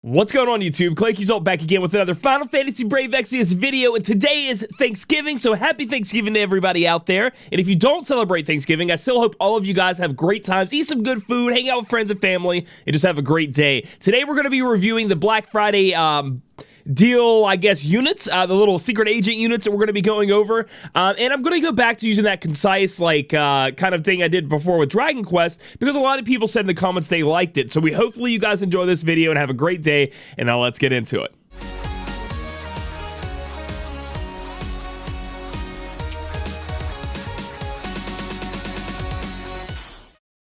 What's going on, YouTube? Claic Yuzolt back again with another Final Fantasy Brave Exvius video, and today is Thanksgiving, so happy Thanksgiving to everybody out there. And if you don't celebrate Thanksgiving, I still hope all of you guys have great times, eat some good food, hang out with friends and family, and just have a great day. Today we're going to be reviewing the Black Friday deal, I guess, units, the little secret agent units that we're going to be going over, and I'm going to go back to using that concise, kind of thing I did before with Dragon Quest, because a lot of people said in the comments they liked it. So hopefully you guys enjoy this video and have a great day, and now let's get into it.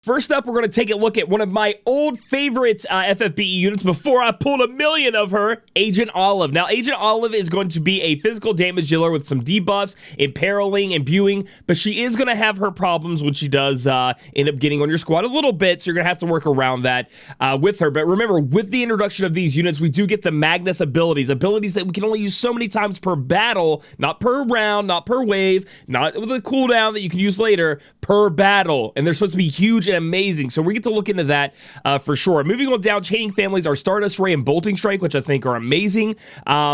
First up, we're going to take a look at one of my old favorite FFBE units before I pulled a million of her, Agent Olive. Now, Agent Olive is going to be a physical damage dealer with some debuffs, imperiling, imbuing, but she is going to have her problems when she does end up getting on your squad a little bit, so you're going to have to work around that with her. But remember, with the introduction of these units, we do get the Magnus abilities that we can only use so many times per battle, not per round, not per wave, not with a cooldown that you can use later, per battle. And they're supposed to be huge and amazing, so we get to look into that for sure. Moving on down, chaining families are Stardust Ray and Bolting Strike, which I think are amazing.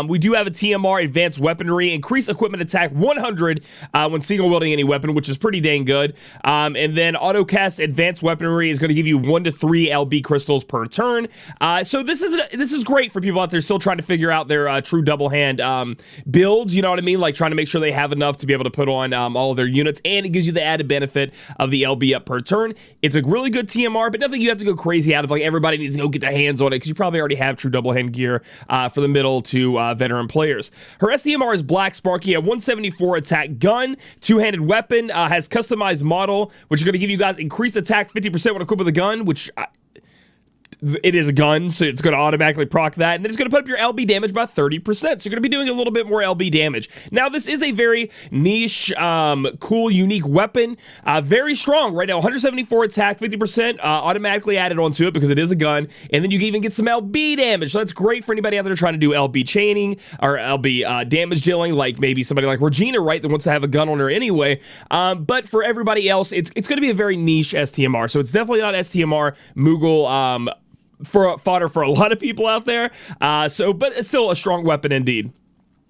We do have a TMR, Advanced Weaponry, increase equipment attack 100 when single wielding any weapon, which is pretty dang good. And then auto cast Advanced Weaponry is going to give you 1 to 3 LB crystals per turn. So this is great for people out there still trying to figure out their true double hand builds. You know what I mean? Like trying to make sure they have enough to be able to put on all of their units, and it gives you the added benefit of the LB up per turn. It's a really good TMR, but nothing you have to go crazy out of. Like everybody needs to go get their hands on it because you probably already have true double hand gear for the middle to veteran players. Her STMR is Black Sparky, a 174 attack gun, two-handed weapon, has customized model, which is going to give you guys increased attack 50% when equipped with a gun, which it is a gun, so it's going to automatically proc that, and then it's going to put up your LB damage by 30%, so you're going to be doing a little bit more LB damage. Now, this is a very niche, cool, unique weapon, very strong right now, 174 attack, 50% automatically added onto it because it is a gun, and then you can even get some LB damage, so that's great for anybody out there trying to do LB chaining, or LB damage dealing, like maybe somebody like Regina, right, that wants to have a gun on her anyway, but for everybody else, it's going to be a very niche STMR, so it's definitely not STMR Moogle, for fodder for a lot of people out there, but it's still a strong weapon indeed.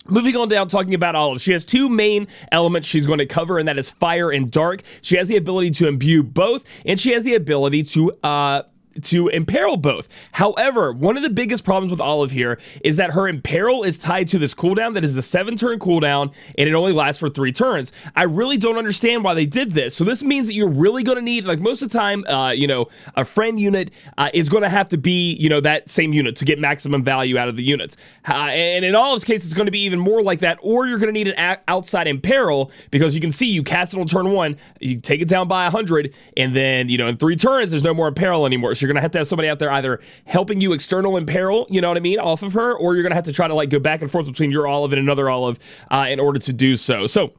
Moving on down, talking about Olive, she has two main elements she's going to cover, and that is fire and dark. She has the ability to imbue both, and she has the ability to imperil both. However, one of the biggest problems with Olive here is that her imperil is tied to this cooldown that is a 7-turn cooldown, and it only lasts for 3 turns. I really don't understand why they did this. So this means that you're really going to need, like most of the time, a friend unit is going to have to be, that same unit to get maximum value out of the units. And in Olive's case, it's going to be even more like that, or you're going to need an outside imperil, because you can see you cast it on turn 1, you take it down by 100, and then, in 3 turns, there's no more imperil anymore. So you're going to have somebody out there either helping you external imperil, you know what I mean, off of her, or you're going to have to try to go back and forth between your Olive and another Olive in order to do so. So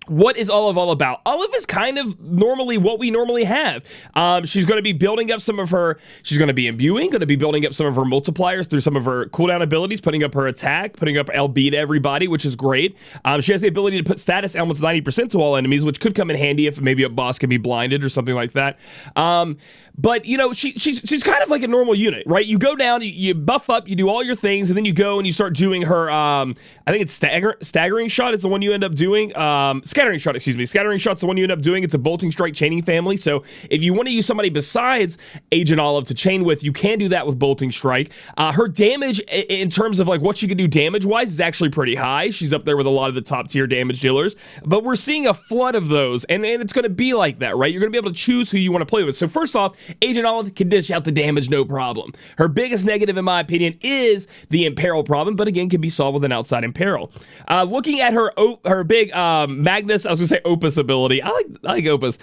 what is Olive all about? Olive is kind of normally what we normally have. She's going to be building up some of her, she's going to be imbuing, going to be building up some of her multipliers through some of her cooldown abilities, putting up her attack, putting up LB to everybody, which is great. She has the ability to put status elements 90% to all enemies, which could come in handy if maybe a boss can be blinded or something like that. But, she's kind of like a normal unit, right? You go down, you buff up, you do all your things, and then you go and you start doing her, I think it's Staggering Shot is the one you end up doing. Scattering Shot, excuse me. Scattering Shot's the one you end up doing. It's a Bolting Strike chaining family, so if you want to use somebody besides Agent Olive to chain with, you can do that with Bolting Strike. Her damage, in terms of what she can do damage-wise, is actually pretty high. She's up there with a lot of the top-tier damage dealers, but we're seeing a flood of those, and it's going to be like that, right? You're going to be able to choose who you want to play with. So first off, Agent Olive can dish out the damage, no problem. Her biggest negative, in my opinion, is the imperil problem, but again, can be solved with an outside imperil. Looking at her big Magnus, I was going to say Opus ability. I like Opus.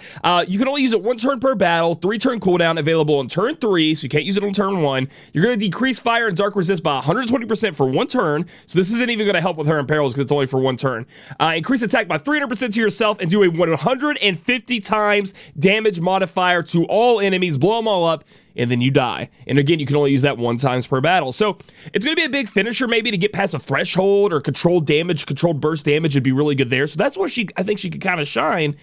You can only use it 1 turn per battle, 3-turn cooldown, available on turn 3, so you can't use it on turn 1. You're going to decrease fire and dark resist by 120% for 1 turn, so this isn't even going to help with her imperils because it's only for 1 turn. Increase attack by 300% to yourself and do a 150 times damage modifier to all enemies, blow them all up, and then you die. And again, you can only use that 1 times per battle. So it's going to be a big finisher maybe to get past a threshold, or controlled damage, controlled burst damage would be really good there. So that's where I think she could kind of shine.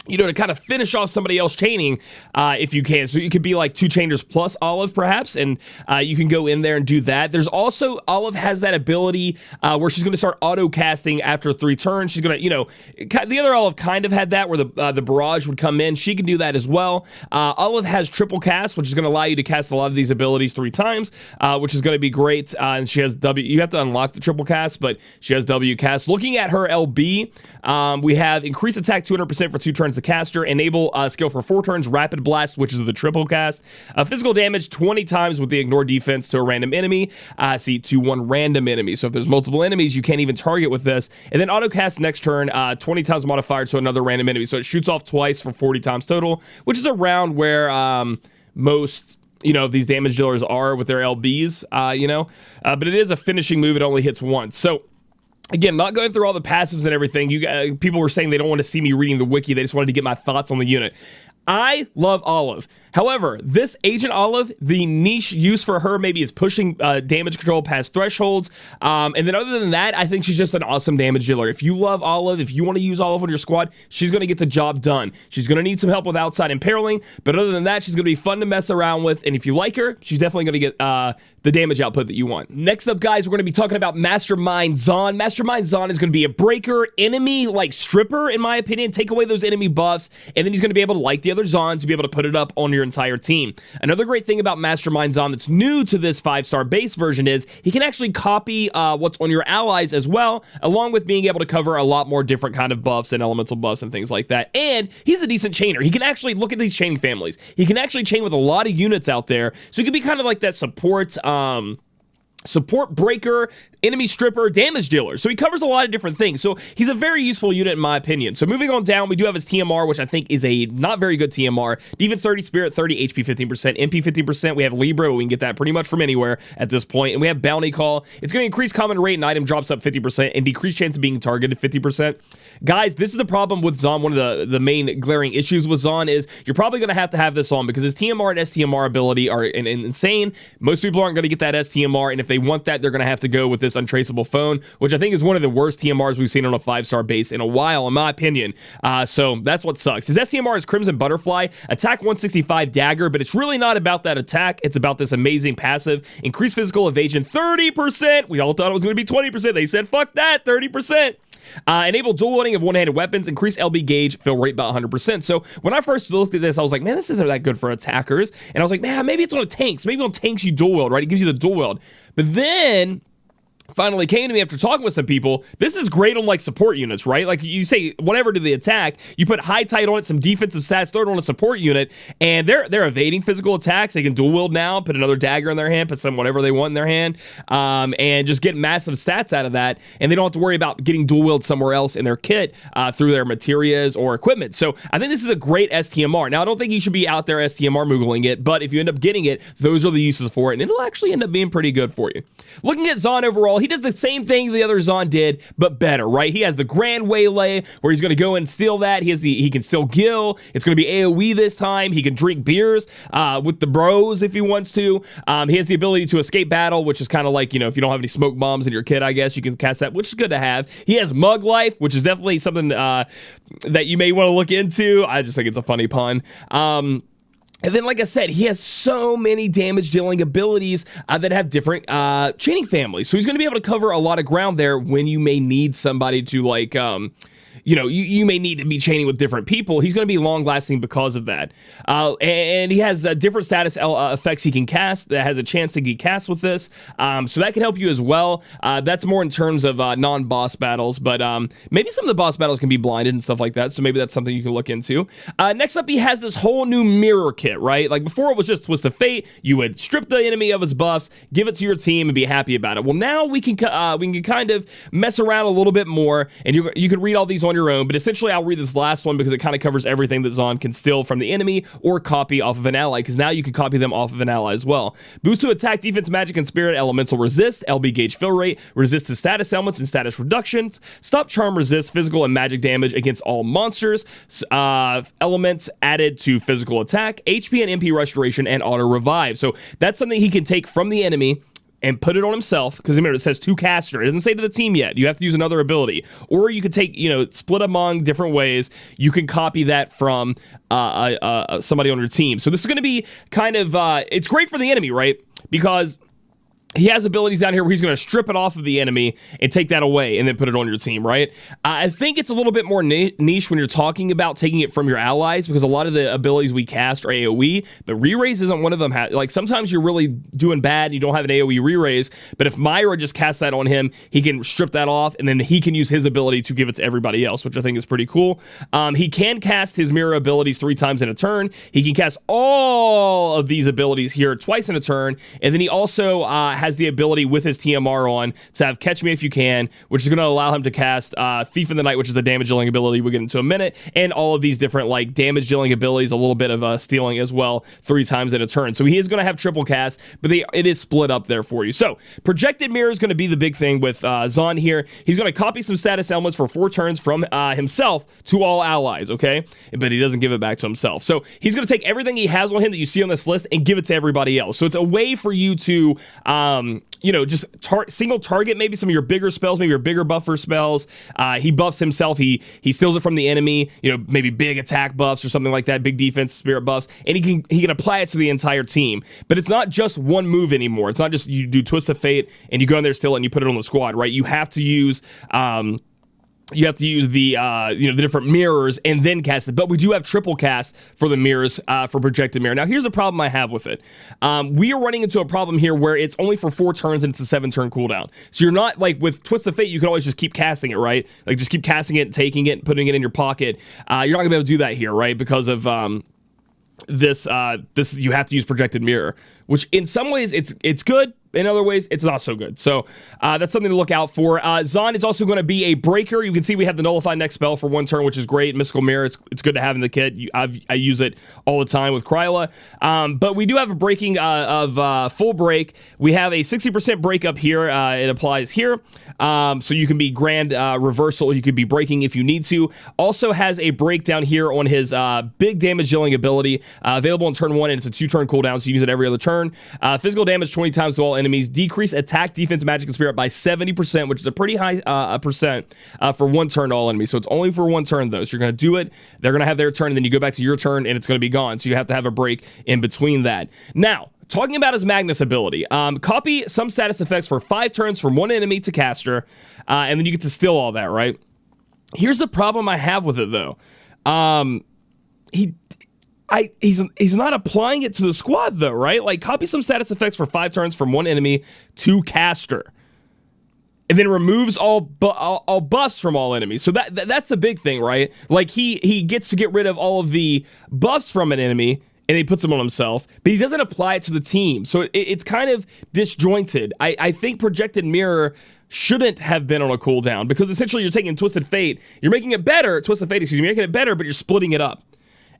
you know, to kind of finish off somebody else chaining, if you can. So you could be like 2 chainers plus Olive, perhaps, and you can go in there and do that. There's also, Olive has that ability where she's going to start auto-casting after 3 turns. She's going to, you know, the other Olive kind of had that where the barrage would come in. She can do that as well. Olive has triple cast, which is going to allow you to cast a lot of these abilities 3 times, which is going to be great. And she has W. You have to unlock the triple cast, but she has W cast. Looking at her LB, we have increased attack 200% for 2 turns. The caster, enable skill for 4 turns, rapid blast, which is the triple cast, physical damage 20 times with the ignore defense to a random enemy, to 1 random enemy. So if there's multiple enemies, you can't even target with this. And then auto cast next turn, 20 times modifier to another random enemy. So it shoots off twice for 40 times total, which is around where most, you know, these damage dealers are with their LBs, you know, but it is a finishing move. It only hits once. So again, not going through all the passives and everything. You people were saying they don't want to see me reading the wiki. They just wanted to get my thoughts on the unit. I love Olive. However, this Agent Olive, the niche use for her maybe is pushing damage control past thresholds. And then other than that, I think she's just an awesome damage dealer. If you love Olive, if you want to use Olive on your squad, she's going to get the job done. She's going to need some help with outside imperiling, but other than that, she's going to be fun to mess around with. And if you like her, she's definitely going to get the damage output that you want. Next up, guys, we're going to be talking about Mastermind Xon. Mastermind Xon is going to be a breaker, enemy, like stripper, in my opinion. Take away those enemy buffs, and then he's going to be able to, like the other Xon, to be able to put it up on your entire team. Another great thing about Mastermind Xon that's new to this 5-star base version is he can actually copy what's on your allies as well, along with being able to cover a lot more different kind of buffs and elemental buffs and things like that. And he's a decent chainer. He can actually look at these chaining families. He can actually chain with a lot of units out there, so he could be kind of like that support breaker, enemy stripper, damage dealer. So he covers a lot of different things. So he's a very useful unit in my opinion. So moving on down, we do have his TMR, which I think is a not very good TMR. Defense 30, Spirit 30, HP 15%, MP 15%. We have Libra, but we can get that pretty much from anywhere at this point. And we have Bounty Call. It's going to increase common rate and item drops up 50% and decrease chance of being targeted 50%. Guys, this is the problem with Xon. One of the main glaring issues with Xon is you're probably going to have this on because his TMR and STMR ability are insane. Most people aren't going to get that STMR, and if they want that, they're going to have to go with this untraceable phone, which I think is one of the worst TMRs we've seen on a 5-star base in a while, in my opinion. So that's what sucks. His STMR is Crimson Butterfly, attack 165 dagger, but it's really not about that attack. It's about this amazing passive. Increased physical evasion 30%. We all thought it was going to be 20%. They said, fuck that, 30%. Enable dual wielding of one-handed weapons, increase LB gauge, fill rate by 100%. So when I first looked at this, I was like, man, this isn't that good for attackers. And I was like, man, maybe it's on tanks. Maybe on tanks you dual wield, right? It gives you the dual wield. But then finally came to me after talking with some people. This is great on like support units, right? Like you say whatever to the attack, you put high tight on it, some defensive stats, throw it on a support unit, and they're evading physical attacks. They can dual wield now, put another dagger in their hand, put some whatever they want in their hand, and just get massive stats out of that. And they don't have to worry about getting dual wield somewhere else in their kit through their materials or equipment. So I think this is a great STMR. Now I don't think you should be out there STMR moogling it, but if you end up getting it, those are the uses for it, and it'll actually end up being pretty good for you. Looking at Xon overall, he does the same thing the other Xon did, but better, right? He has the Grand Waylay, where he's going to go and steal that. He can still gill. It's going to be AoE this time. He can drink beers with the bros if he wants to. He has the ability to escape battle, which is kind of like, you know, if you don't have any smoke bombs in your kit, I guess you can cast that, which is good to have. He has Mug Life, which is definitely something that you may want to look into. I just think it's a funny pun. And then, like I said, he has so many damage-dealing abilities that have different chaining families. So he's going to be able to cover a lot of ground there when you may need somebody to, like, you know, you may need to be chaining with different people. He's going to be long-lasting because of that. And he has different status effects he can cast that has a chance to get cast with this. So that can help you as well. That's more in terms of non-boss battles, but maybe some of the boss battles can be blinded and stuff like that, so maybe that's something you can look into. Next up, he has this whole new mirror kit, right? Like before it was just Twist of Fate. You would strip the enemy of his buffs, give it to your team, and be happy about it. Well, now we can kind of mess around a little bit more, and you can read all these on your own, but essentially I'll read this last one because it kind of covers everything that Xon can steal from the enemy or copy off of an ally, because now you can copy them off of an ally as well. Boost to attack, defense, magic, and spirit elemental resist, LB gauge fill rate, resist to status elements and status reductions, stop charm resist, physical and magic damage against all monsters, elements added to physical attack, HP and MP restoration, and auto revive. So that's something he can take from the enemy and put it on himself, because remember, it says to caster. It doesn't say to the team yet. You have to use another ability. Or you could take, split among different ways. You can copy that from somebody on your team. So this is going to be kind of, it's great for the enemy, right? Because he has abilities down here where he's going to strip it off of the enemy and take that away and then put it on your team, right? I think it's a little bit more niche when you're talking about taking it from your allies, because a lot of the abilities we cast are AoE, but re-raise isn't one of them. Like, sometimes you're really doing bad and you don't have an AoE re-raise, but if Myra just casts that on him, he can strip that off and then he can use his ability to give it to everybody else, which I think is pretty cool. He can cast his mirror abilities 3 times in a turn. He can cast all of these abilities here twice in a turn, and then he also has the ability with his TMR on to have Catch Me If You Can, which is going to allow him to cast Thief in the Night, which is a damage dealing ability we'll get into a minute, and all of these different like damage dealing abilities, a little bit of stealing as well, 3 times in a turn. So he is going to have triple cast, but it is split up there for you. So projected mirror is going to be the big thing with Xon here. He's going to copy some status elements for 4 turns from himself to all allies, okay? But he doesn't give it back to himself. So he's going to take everything he has on him that you see on this list and give it to everybody else. So it's a way for you to just single target maybe some of your bigger spells, maybe your bigger buffer spells. He buffs himself. He steals it from the enemy, maybe big attack buffs or something like that, big defense spirit buffs, and he can apply it to the entire team. But it's not just one move anymore. It's not just you do Twist of Fate and you go in there still and you put it on the squad, right? You have to use the the different mirrors and then cast it. But we do have triple cast for the mirrors for projected mirror. Now here's the problem I have with it. We are running into a problem here where it's only for 4 turns and it's a 7-turn cooldown. So you're not like with Twist of Fate, you can always just keep casting it, right? Like just keep casting it, taking it, putting it in your pocket. You're not gonna be able to do that here, right? Because of this you have to use projected mirror, which in some ways it's good. In other ways, it's not so good. So that's something to look out for. Xon is also going to be a breaker. You can see we have the Nullify next spell for 1 turn, which is great. Mystical Mirror, it's good to have in the kit. I use it all the time with Kryla. But we do have a breaking of full break. We have a 60% break up here. It applies here. So you can be grand reversal. You could be breaking if you need to. Also has a breakdown here on his big damage dealing ability. Available in turn 1, and it's a 2-turn cooldown, so you use it every other turn. Physical damage 20 times to all enemies. Decrease attack, defense, magic, and spirit by 70%, which is a pretty high percent for 1 turn to all enemies. So it's only for 1 turn, though. So you're going to do it. They're going to have their turn, and then you go back to your turn, and it's going to be gone. So you have to have a break in between that. Now, talking about his Magnus ability, copy some status effects for 5 turns from 1 enemy to caster, and then you get to steal all that, right? Here's the problem I have with it, though. He's not applying it to the squad, though, right? Like, copy some status effects for 5 turns from 1 enemy to caster, and then removes all buffs from all enemies. So that's the big thing, right? Like, he gets to get rid of all of the buffs from an enemy, and he puts them on himself, but he doesn't apply it to the team. So it's kind of disjointed. I think Projected Mirror shouldn't have been on a cooldown, because essentially you're taking Twisted Fate, you're making it better, Twisted Fate, excuse me, making it better, but you're splitting it up.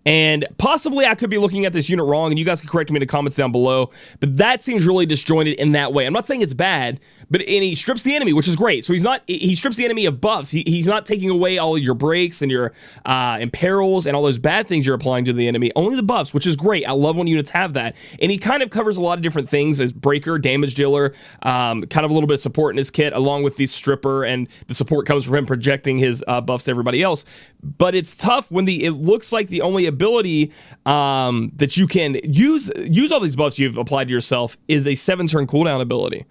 And possibly I could be looking at this unit wrong, and you guys can correct me in the comments down below, but that seems really disjointed in that way. I'm not saying it's bad, but he strips the enemy, which is great. So he strips the enemy of buffs. He's not taking away all of your breaks and your imperils and all those bad things you're applying to the enemy. Only the buffs, which is great. I love when units have that. And he kind of covers a lot of different things as breaker, damage dealer, kind of a little bit of support in his kit, along with the stripper, and the support comes from him projecting his buffs to everybody else. But it's tough when it looks like the only ability that you can use all these buffs you've applied to yourself is a 7-turn cooldown ability.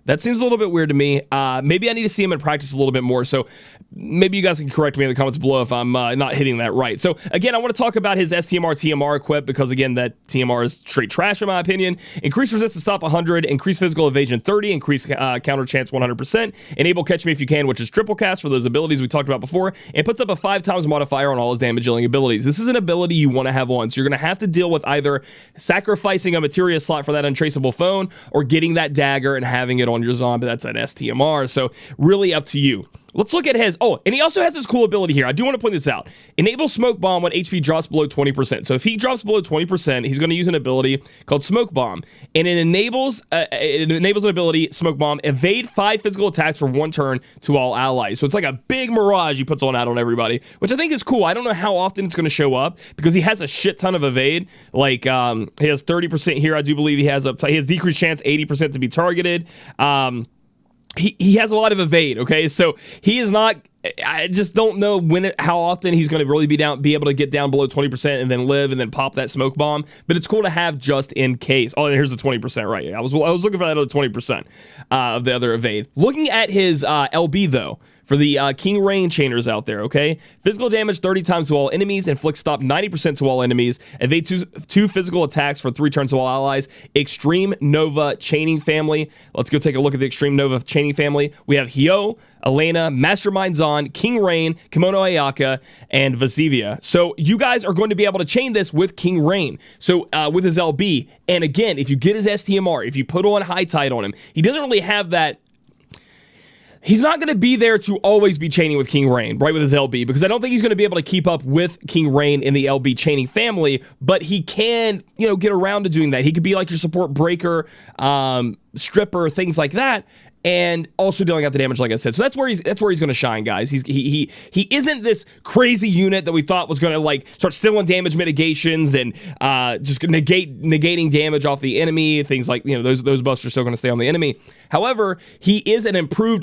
That seems a little bit weird to me. Maybe I need to see him in practice a little bit more. So maybe you guys can correct me in the comments below if I'm not hitting that right. So again, I want to talk about his STMR TMR equip, because again, that TMR is straight trash in my opinion. Increase resistance stop 100, increase physical evasion 30, increase counter chance 100%, enable Catch Me If You Can, which is triple cast for those abilities we talked about before, and puts up a 5 times modifier on all his damage dealing abilities. This is an ability you want to have on, so you're going to have to deal with either sacrificing a materia slot for that untraceable phone, or getting that dagger and having it on your zombie. That's an STMR, so really up to you. let's look at his. Oh, and he also has this cool ability here. I do want to point this out. Enable Smoke Bomb when HP drops below 20%. So if he drops below 20%, he's going to use an ability called Smoke Bomb. And it enables an ability, Smoke Bomb, evade 5 physical attacks for 1 turn to all allies. So it's like a big mirage he puts on out on everybody, which I think is cool. I don't know how often it's going to show up because he has a shit ton of evade. Like, he has 30% here. I do believe he has decreased chance, 80% to be targeted. He has a lot of evade, okay? So he is not, I just don't know how often he's going to really be able to get down below 20% and then live and then pop that smoke bomb. But it's cool to have just in case. Oh, and here's the 20%, right? I was looking for that other 20% of the other evade. Looking at his LB though, for the King Rain chainers out there, okay? Physical damage 30 times to all enemies, inflict stop 90% to all enemies, evade 2 physical attacks for 3 turns to all allies, Extreme Nova chaining family. Let's go take a look at the Extreme Nova chaining family. We have Hyo, Elena, Mastermind Xon, King Rain, Kimono Ayaka, and Vasivia. So you guys are going to be able to chain this with King Rain. So with his LB, and again, if you get his STMR, if you put on High Tide on him, he doesn't really have that. He's not going to be there to always be chaining with King Rain, right, with his LB, because I don't think he's going to be able to keep up with King Rain in the LB chaining family, but he can, get around to doing that. He could be like your support breaker, stripper, things like that, and also dealing out the damage, like I said. So that's where he's going to shine, guys. He isn't this crazy unit that we thought was going to like start stealing damage mitigations and just negating damage off the enemy. Things like those buffs are still going to stay on the enemy. However, he is an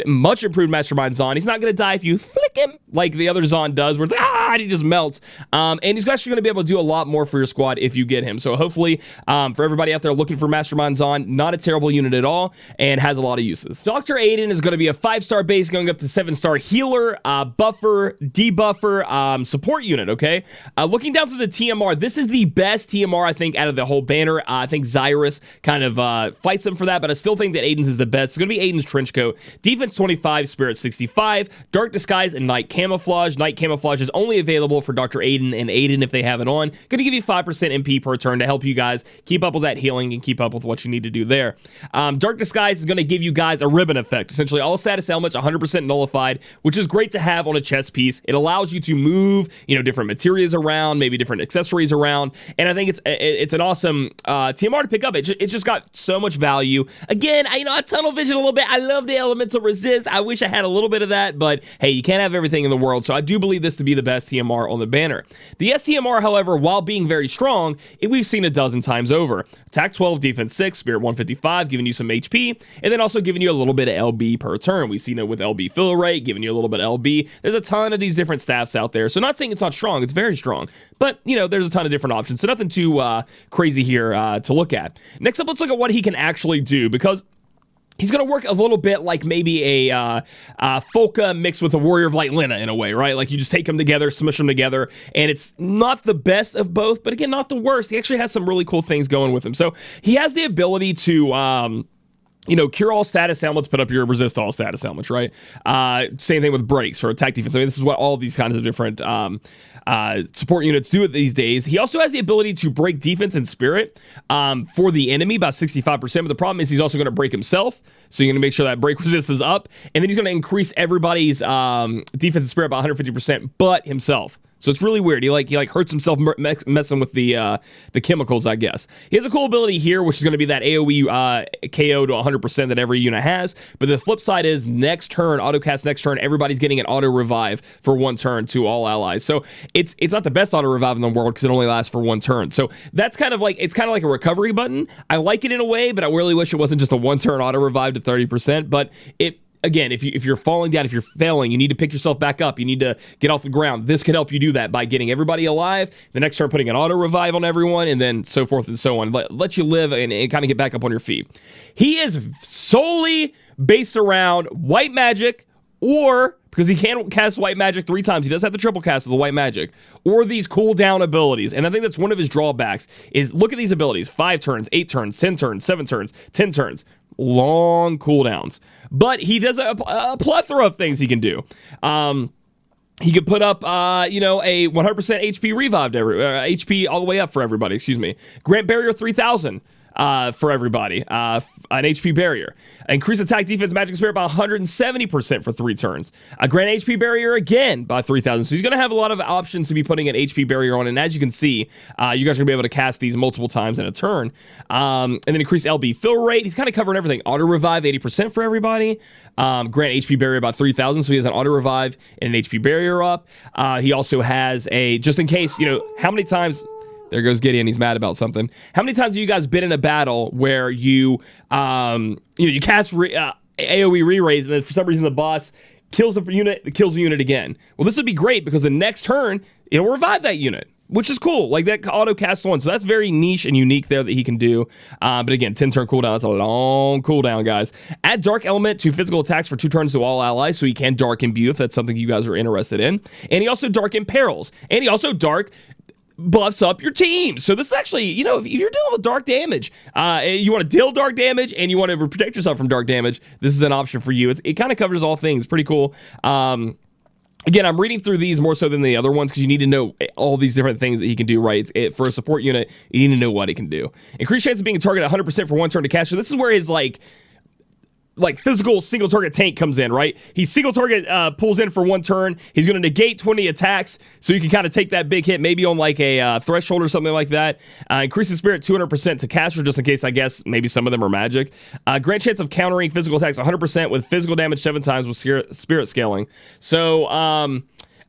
much improved Mastermind Xon. He's not going to die if you flick him like the other Xon does, where he just melts. And he's actually going to be able to do a lot more for your squad if you get him. So hopefully, for everybody out there looking for Mastermind Xon, not a terrible unit at all, and has a lot of uses. Dr. Aiden is going to be a 5-star base going up to 7-star healer, buffer, debuffer, support unit, okay? Looking down through the TMR, this is the best TMR, I think, out of the whole banner. I think Zyrus kind of fights him for that, but I still think that Aiden's is the best. It's going to be Aiden's Trench Coat. Defense 25, Spirit 65, Dark Disguise, and Night Camouflage. Night Camouflage is only available for Dr. Aiden and Aiden if they have it on. Going to give you 5% MP per turn to help you guys keep up with that healing and keep up with what you need to do there. Dark Disguise is going to give you guys a ribbon effect. Essentially, all status elements 100% nullified, which is great to have on a chest piece. It allows you to move, different materials around, maybe different accessories around, and I think it's an awesome TMR to pick up. It's just got so much value. Again, I tunnel vision a little bit. I love the elemental resist. I wish I had a little bit of that, but hey, you can't have everything in the world, so I do believe this to be the best TMR on the banner. The STMR, however, while being very strong, we've seen a dozen times over. Attack 12, defense 6, spirit 155, giving you some HP, and then also giving you a little bit of LB per turn. We've seen it with LB fill rate, giving you a little bit of LB. There's a ton of these different staffs out there, so not saying it's not strong, it's very strong, but there's a ton of different options, so nothing too crazy here to look at. Next up, let's look at what he can actually do, because he's going to work a little bit like maybe a Folka mixed with a Warrior of Light Lena in a way, right? Like you just take them together, smush them together, and it's not the best of both, but again, not the worst. He actually has some really cool things going with him. So he has the ability to cure all status ailments, put up your resist all status ailments, right? Same thing with breaks for attack defense. I mean, this is what all these kinds of different support units do it these days. He also has the ability to break defense and spirit for the enemy, about 65%. But the problem is he's also going to break himself. So you're going to make sure that break resist is up. And then he's going to increase everybody's defense and spirit by 150%, but himself. So it's really weird. He hurts himself messing with the chemicals, I guess. He has a cool ability here, which is going to be that AoE KO to 100% that every unit has. But the flip side is next turn, autocast next turn, everybody's getting an auto revive for 1 turn to all allies. So it's not the best auto revive in the world because it only lasts for 1 turn. So that's kind of like a recovery button. I like it in a way, but I really wish it wasn't just a 1-turn auto revive to 30%. But again, if you're falling down, if you're failing, you need to pick yourself back up. You need to get off the ground. This could help you do that by getting everybody alive. The next turn, putting an auto revive on everyone, and then so forth and so on. Let you live and kind of get back up on your feet. He is solely based around white magic, or because he can't cast white magic 3 times, he does have the triple cast of the white magic, or these cooldown abilities. And I think that's one of his drawbacks is look at these abilities: 5 turns, 8 turns, 10 turns, 7 turns, 10 turns. Long cooldowns, but he does a plethora of things he can do. He could put up, a 100% HP revived HP all the way up for everybody. Excuse me. Grant Barrier 3000. for everybody. An HP barrier. Increase attack, defense, magic, spirit by 170% for 3 turns. Grant HP barrier again by 3,000. So he's going to have a lot of options to be putting an HP barrier on. And as you can see, you guys are going to be able to cast these multiple times in a turn. And then increase LB fill rate. He's kind of covering everything. Auto revive 80% for everybody. Grant HP barrier by 3,000. So he has an auto revive and an HP barrier up. He also has a, just in case, how many times... There goes Gideon. He's mad about something. How many times have you guys been in a battle where you cast AoE re-raise, and then for some reason the boss kills the unit again? Well, this would be great because the next turn it'll revive that unit, which is cool. Like that auto cast on. So that's very niche and unique there that he can do. But again, 10 turn cooldown. That's a long cooldown, guys. Add dark element to physical attacks for 2 turns to all allies, so he can dark imbue if that's something you guys are interested in. And he also dark imperils. And he also dark buffs up your team. So this is actually, if you're dealing with dark damage, you want to deal dark damage and you want to protect yourself from dark damage, this is an option for you. It kind of covers all things. Pretty cool. Again, I'm reading through these more so than the other ones because you need to know all these different things that he can do, right? For a support unit, you need to know what he can do. Increased chance of being a target 100% for 1 turn to cast. So this is where his physical single target tank comes in, right? He single target pulls in for 1 turn. He's going to negate 20 attacks, so you can kind of take that big hit, maybe on like a threshold or something like that. Increases spirit 200% to caster, just in case, I guess, maybe some of them are magic. Grant chance of countering physical attacks 100% with physical damage 7 times with spirit scaling. So,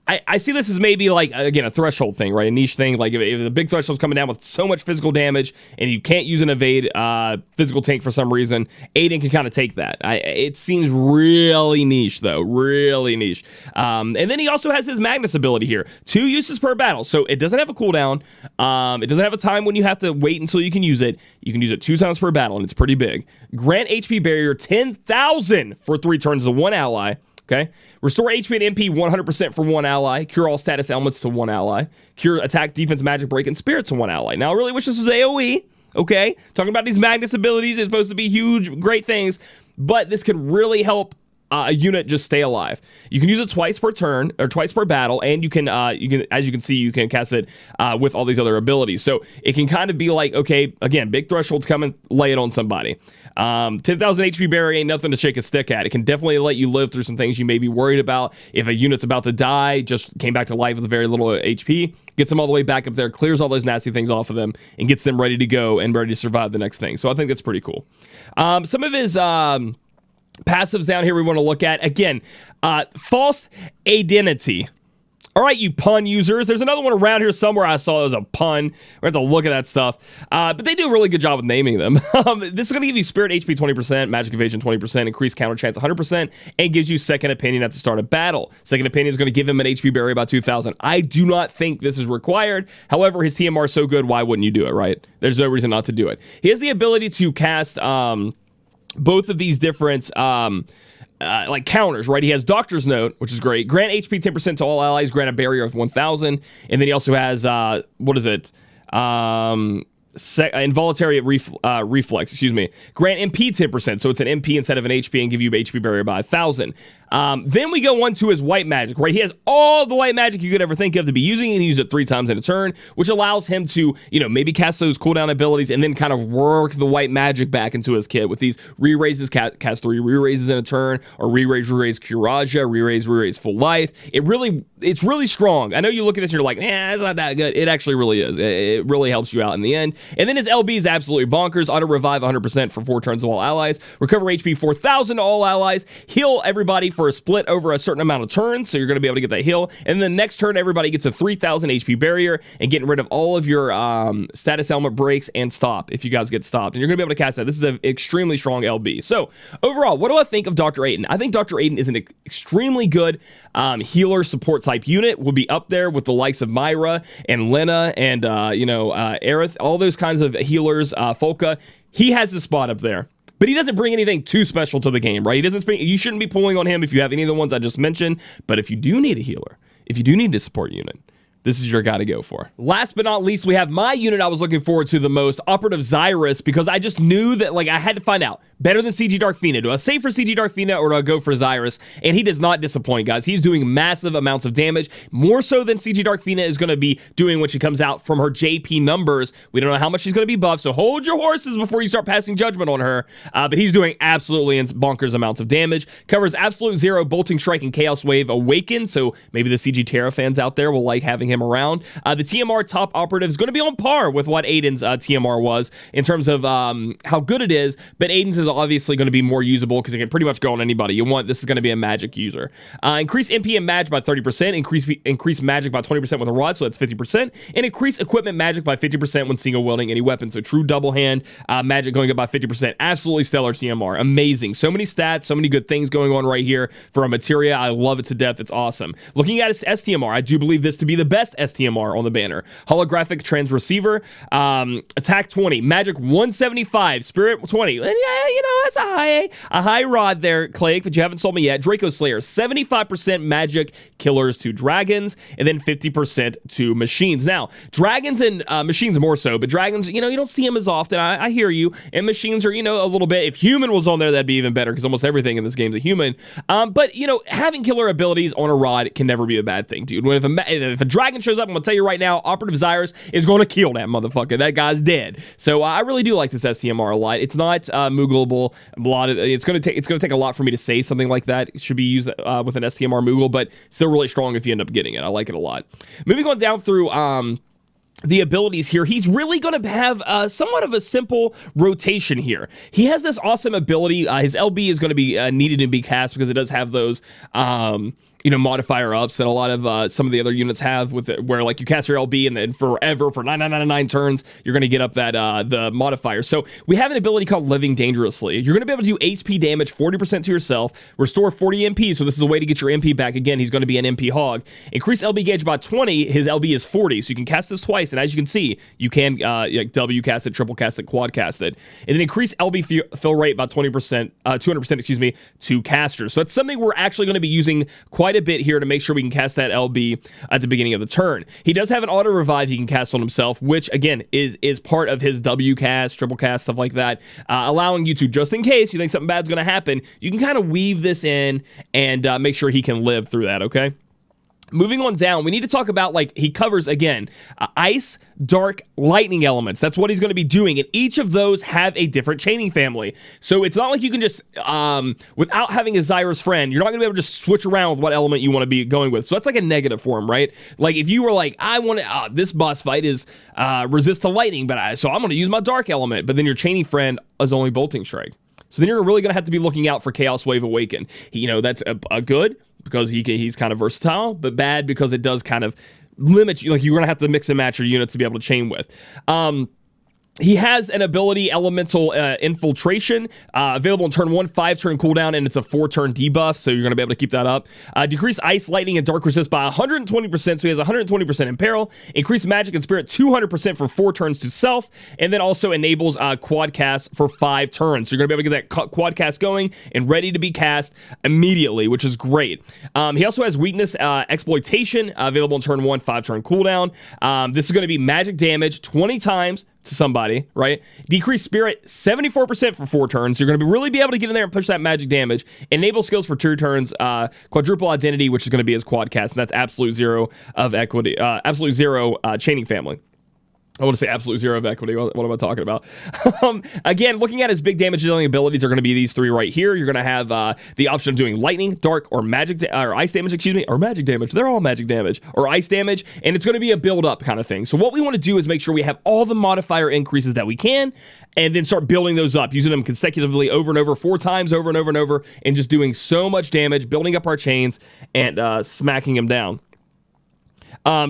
I see this as maybe again, a threshold thing, right? A niche thing. Like if the big threshold's coming down with so much physical damage and you can't use an evade physical tank for some reason, Aiden can kind of take that. It seems really niche though, really niche. And then he also has his Magnus ability here. 2 uses per battle. So it doesn't have a cooldown. It doesn't have a time when you have to wait until you can use it. You can use it 2 times per battle and it's pretty big. Grant HP barrier 10,000 for 3 turns to 1 ally. Okay. Restore HP and MP 100% for 1 ally. Cure all status elements to 1 ally. Cure attack, defense, magic, break, and spirit to 1 ally. Now, I really wish this was AoE. Okay. Talking about these Magnus abilities is supposed to be huge, great things. But this can really help a unit just stay alive. You can use it twice per turn or twice per battle, and you can as you can see, you can cast it with all these other abilities. So it can kind of be like, okay, again, big thresholds coming, lay it on somebody. 10,000 HP barrier ain't nothing to shake a stick at. It can definitely let you live through some things you may be worried about. If a unit's about to die, just came back to life with very little HP, gets them all the way back up there, clears all those nasty things off of them, and gets them ready to go and ready to survive the next thing. So I think that's pretty cool. Some of his passives down here we want to look at. Again, false identity. All right, you pun users. There's another one around here somewhere I saw it was a pun. We're going to have to look at that stuff. But they do a really good job of naming them. This is going to give you Spirit HP 20%, Magic Evasion 20%, Increased Counter Chance 100%, and gives you Second Opinion at the start of battle. Second Opinion is going to give him an HP barrier about 2,000. I do not think this is required. However, his TMR is so good, why wouldn't you do it, right? There's no reason not to do it. He has the ability to cast both of these different counters, right? He has Doctor's Note, which is great. Grant HP 10% to all allies, grant a barrier of 1,000. And then he also has, involuntary reflex, Grant MP 10%, so it's an MP instead of an HP, and give you HP barrier by 1,000. Then we go on to his white magic, right? He has all the white magic you could ever think of to be using, and he uses it 3 times in a turn, which allows him to, maybe cast those cooldown abilities and then kind of work the white magic back into his kit with these re-raises, cast 3 re-raises in a turn, or re-raise Curaja, re-raise full life. It's really strong. I know you look at this and you're like, it's not that good. It actually really is. It really helps you out in the end. And then his LB is absolutely bonkers. Auto revive 100% for 4 turns to all allies. Recover HP 4,000 to all allies. Heal everybody for a split over a certain amount of turns, so you're going to be able to get that heal. And then the next turn, everybody gets a 3,000 HP barrier and getting rid of all of your status element breaks and stop if you guys get stopped. And you're going to be able to cast that. This is an extremely strong LB. So overall, what do I think of Dr. Aiden? I think Dr. Aiden is an extremely good healer support type unit. Will be up there with the likes of Myra and Lena and Aerith, all those kinds of healers, Folka. He has his spot up there. But he doesn't bring anything too special to the game, right? You shouldn't be pulling on him if you have any of the ones I just mentioned. But if you do need a healer, if you do need a support unit, this is your guy to go for. Last but not least, we have my unit I was looking forward to the most, Operative Zyrus, because I just knew that, like, I had to find out. Better than CG Dark Fina. Do I save for CG Dark Fina or do I go for Zyrus? And he does not disappoint, guys. He's doing massive amounts of damage, more so than CG Dark Fina is going to be doing when she comes out from her JP numbers. We don't know how much she's going to be buffed, so hold your horses before you start passing judgment on her. But he's doing absolutely bonkers amounts of damage. Covers Absolute Zero, Bolting Strike, and Chaos Wave Awaken, so maybe the CG Terra fans out there will like having him around. The TMR top operative is going to be on par with what Aiden's TMR was in terms of how good it is, but Aiden's is obviously going to be more usable because it can pretty much go on anybody you want. This is going to be a magic user. Increase MP and magic by 30%, increase magic by 20% with a rod, so that's 50%, and increase equipment magic by 50% when single wielding any weapon. So true double hand magic going up by 50%. Absolutely stellar TMR. Amazing. So many stats, so many good things going on right here for a materia. I love it to death. It's awesome. Looking at his STMR, I do believe this to be the best STMR on the banner. Holographic Trans Receiver, attack 20, magic 175, spirit 20. And yeah, you know, that's a high rod there, Claic, but you haven't sold me yet. Draco Slayer, 75% magic killers to dragons, and then 50% to machines. Now, dragons and machines more so, but dragons, you know, you don't see them as often. I hear you. And machines are, you know, a little bit. If human was on there, that'd be even better because almost everything in this game is a human. But, you know, having killer abilities on a rod can never be a bad thing, dude. If a dragon shows up, I'm going to tell you right now, Operative Zyrus is going to kill that motherfucker. That guy's dead. So I really do like this STMR a lot. It's not Moogleable. It's going to take a lot for me to say something like that. It should be used with an STMR Moogle, but still really strong if you end up getting it. I like it a lot. Moving on down through the abilities here, he's really going to have somewhat of a simple rotation here. He has this awesome ability. His LB is going to be needed to be cast because it does have those you know, modifier ups that a lot of some of the other units have with it, where like you cast your LB and then forever for 9999 turns you're going to get up that the modifier. So we have an ability called Living Dangerously. You're going to be able to do HP damage 40% to yourself, restore 40 MP, so this is a way to get your MP back. Again, he's going to be an MP hog. Increase LB gauge by 20. His LB is 40, so you can cast this twice, and as you can see, you can W cast it, triple cast it, quad cast it, and then increase LB fill rate by 200%, excuse me, to casters. So that's something we're actually going to be using quite a bit here to make sure we can cast that LB at the beginning of the turn. He does have an auto revive he can cast on himself, which again is part of his W cast, triple cast, stuff like that, allowing you to, just in case you think something bad's going to happen, you can kind of weave this in and make sure he can live through that, okay? Moving on down, we need to talk about, like, he covers, again, ice, dark, lightning elements. That's what he's going to be doing, and each of those have a different chaining family. So it's not like you can just, without having a Zyrus friend, you're not going to be able to just switch around with what element you want to be going with. So that's like a negative for him, right? Like, if you were like, I want to, this boss fight is resist to lightning, so I'm going to use my dark element, but then your chaining friend is only Bolting Strike. So then you're really going to have to be looking out for Chaos Wave Awaken. You know, that's a good, because he's kind of versatile, but bad because it does kind of limit you. Like, you're going to have to mix and match your units to be able to chain with. He has an ability, Elemental Infiltration, available in turn 1, 5-turn cooldown, and it's a 4-turn debuff, so you're going to be able to keep that up. Decrease Ice, Lightning, and Dark Resist by 120%, so he has 120% in peril. Increase Magic and Spirit 200% for 4 turns to self, and then also enables Quad Cast for 5 turns. So you're going to be able to get that Quad Cast going and ready to be cast immediately, which is great. He also has Weakness Exploitation, available in turn 1, 5-turn cooldown. This is going to be magic damage 20 times to somebody, right? Decrease Spirit 74% for 4 turns. You're going to really be able to get in there and push that magic damage. Enable skills for 2 turns. Quadruple Identity, which is going to be his quad cast, and that's Absolute Zero of equity. Absolute Zero chaining family. I want to say Absolute Zero of equity. What am I talking about? Again, looking at his big damage dealing abilities are going to be these 3 right here. You're going to have the option of doing lightning, dark, or magic or ice damage, excuse me, or magic damage. They're all magic damage, or ice damage, and it's going to be a build up kind of thing. So what we want to do is make sure we have all the modifier increases that we can, and then start building those up, using them consecutively over and over, 4 times over and over and over, and just doing so much damage, building up our chains, and smacking them down.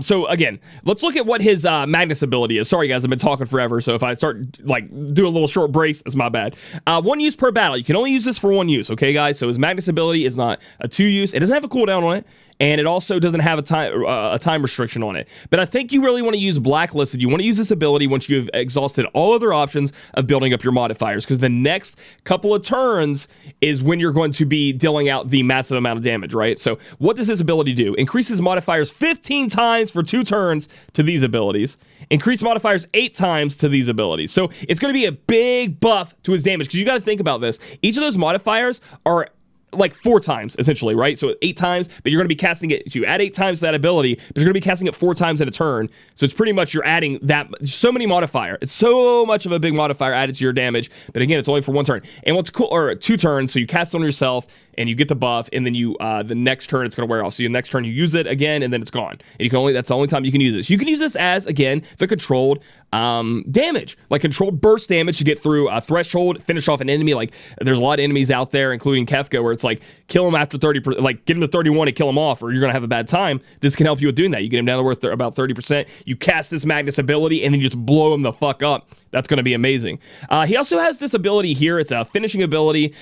So again, let's look at what his Magnus ability is. Sorry guys, I've been talking forever, so if I start like do a little short brace, that's my bad. 1 use per battle. You can only use this for 1 use, okay guys? So his Magnus ability is not a 2 use. It doesn't have a cooldown on it, and it also doesn't have a time restriction on it. But I think you really want to use Blacklisted. You want to use this ability once you've exhausted all other options of building up your modifiers, because the next couple of turns is when you're going to be dealing out the massive amount of damage, right? So what does this ability do? Increases modifiers 15 times for 2 turns to these abilities. Increase modifiers 8 times to these abilities. So it's going to be a big buff to his damage, because you got to think about this. Each of those modifiers are like 4 times essentially, right? So 8 times, but you're going to be casting it. So you add 8 times to that ability, but you're going to be casting it 4 times in a turn. So it's pretty much you're adding that so many modifier. It's so much of a big modifier added to your damage. But again, it's only for 1 turn. And what's cool, or 2 turns. So you cast it on yourself and you get the buff, and then you the next turn it's going to wear off. So the next turn you use it again, and then it's gone. And you can only, that's the only time you can use this. You can use this as, again, the controlled damage, like controlled burst damage to get through a threshold, finish off an enemy. Like there's a lot of enemies out there, including Kefka, where it's like kill him after 30%, like get him to 31 and kill him off, or you're gonna have a bad time. This can help you with doing that. You get him down to worth about 30%. You cast this Magnus ability, and then you just blow him the fuck up. That's gonna be amazing. He also has this ability here. It's a finishing ability.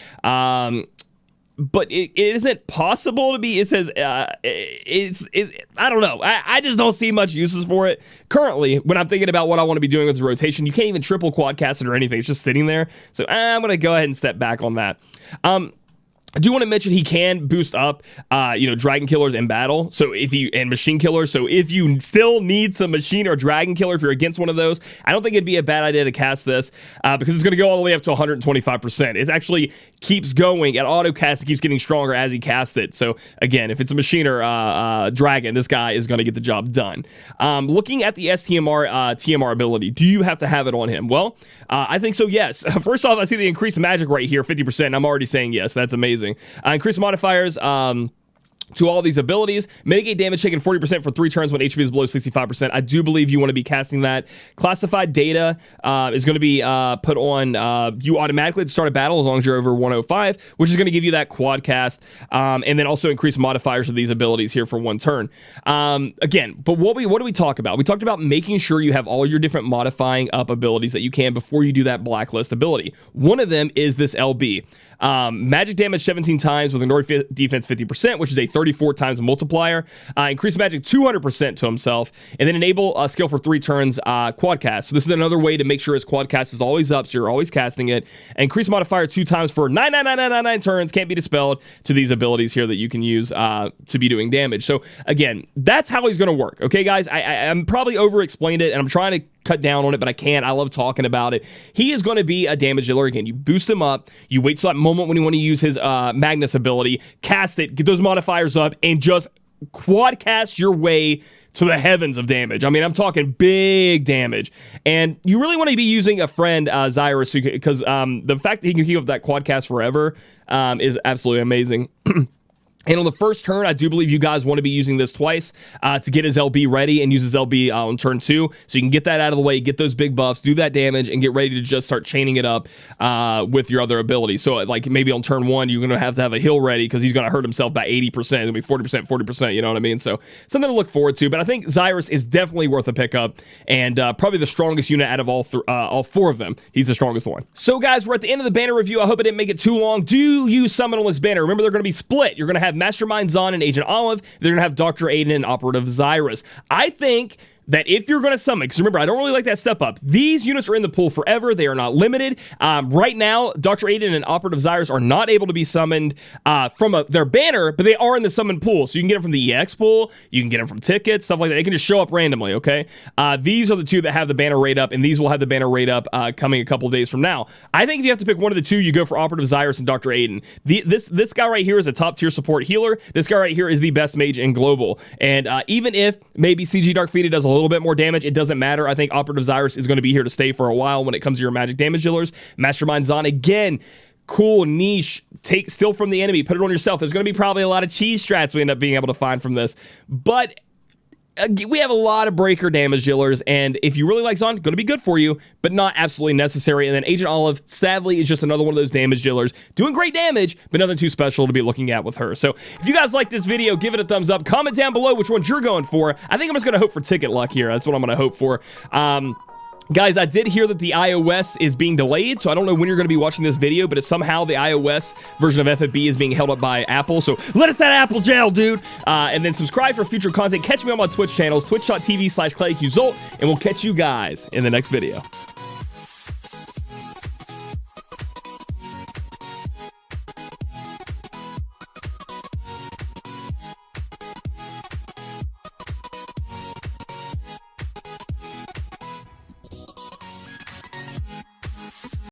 But it isn't possible to be. It says I don't know. I just don't see much uses for it currently when I'm thinking about what I want to be doing with the rotation. You can't even triple quad cast it or anything. It's just sitting there. So I'm gonna go ahead and step back on that. I do want to mention he can boost up, dragon killers in battle. So and machine killers. So if you still need some machine or dragon killer, if you're against one of those, I don't think it'd be a bad idea to cast this because it's going to go all the way up to 125%. It actually keeps going at auto cast. It keeps getting stronger as he casts it. So again, if it's a machine or dragon, this guy is going to get the job done. Looking at the STMR TMR ability, do you have to have it on him? Well, I think so. Yes. First off, I see the increased magic right here, 50%. I'm already saying yes. That's amazing. Increase modifiers to all these abilities. Mitigate damage taken 40% for 3 turns when HP is below 65%. I do believe you want to be casting that. Classified data is going to be put on you automatically to start a battle as long as you're over 105, which is going to give you that quad cast, and then also increase modifiers to these abilities here for 1 turn. Again, but what do we talk about? We talked about making sure you have all your different modifying up abilities that you can before you do that blacklist ability. One of them is this LB. Magic damage 17 times with ignore defense 50%, which is a 34 times multiplier. Increase magic 200% to himself, and then enable a skill for 3 turns quad cast. So this is another way to make sure his quad cast is always up, so you're always casting it. And increase modifier 2 times for 9 turns, can't be dispelled, to these abilities here that you can use to be doing damage. So again, that's how he's going to work. Okay, guys, I'm probably over-explained it, and I'm trying to cut down on it, but I can't. I love talking about it. He is going to be a damage dealer again. You boost him up, you wait till that moment when you want to use his Magnus ability, cast it, get those modifiers up, and just quad cast your way to the heavens of damage. I mean, I'm talking big damage. And you really want to be using a friend, Zyrus, because the fact that he can keep up that quad cast forever is absolutely amazing. And on the first turn, I do believe you guys want to be using this twice to get his LB ready and use his LB on turn 2. So you can get that out of the way, get those big buffs, do that damage, and get ready to just start chaining it up with your other abilities. So like maybe on turn 1, you're going to have a heal ready because he's going to hurt himself by 80%. It'll be 40%, 40%, you know what I mean? So something to look forward to. But I think Zyrus is definitely worth a pickup and probably the strongest unit out of all 4 of them. He's the strongest one. So guys, we're at the end of the banner review. I hope I didn't make it too long. Do you summon on this banner? Remember, they're going to be split. You're going to have Mastermind Xon and Agent Olive. They're going to have Dr. Aiden and Operative Zyrus. I think that if you're going to summon, because remember, I don't really like that step up. These units are in the pool forever. They are not limited. Right now, Dr. Aiden and Operative Zyrus are not able to be summoned from their banner, but they are in the summon pool. So you can get them from the EX pool. You can get them from tickets, stuff like that. They can just show up randomly, okay? These are the 2 that have the banner rate up, and these will have the banner rate up coming a couple of days from now. I think if you have to pick one of the 2, you go for Operative Zyrus and Dr. Aiden. This guy right here is a top-tier support healer. This guy right here is the best mage in global. And even if maybe CG Dark Phoenix does a little bit more damage, it doesn't matter. I think Operative Zyrus is going to be here to stay for a while when it comes to your magic damage dealers. Mastermind Xon, again, cool niche, steal from the enemy, put it on yourself. There's going to be probably a lot of cheese strats we end up being able to find from this, but we have a lot of breaker damage dealers, and if you really like Xon, going to be good for you, but not absolutely necessary. And then Agent Olive, sadly, is just another one of those damage dealers, doing great damage, but nothing too special to be looking at with her. So if you guys like this video, give it a thumbs up. Comment down below which ones you're going for. I think I'm just going to hope for ticket luck here. That's what I'm going to hope for. Guys, I did hear that the iOS is being delayed, so I don't know when you're going to be watching this video, but it's somehow the iOS version of FFB is being held up by Apple, so let us that Apple jail, dude! And then subscribe for future content. Catch me on my Twitch channels, twitch.tv/Claic Yuzolt, and we'll catch you guys in the next video.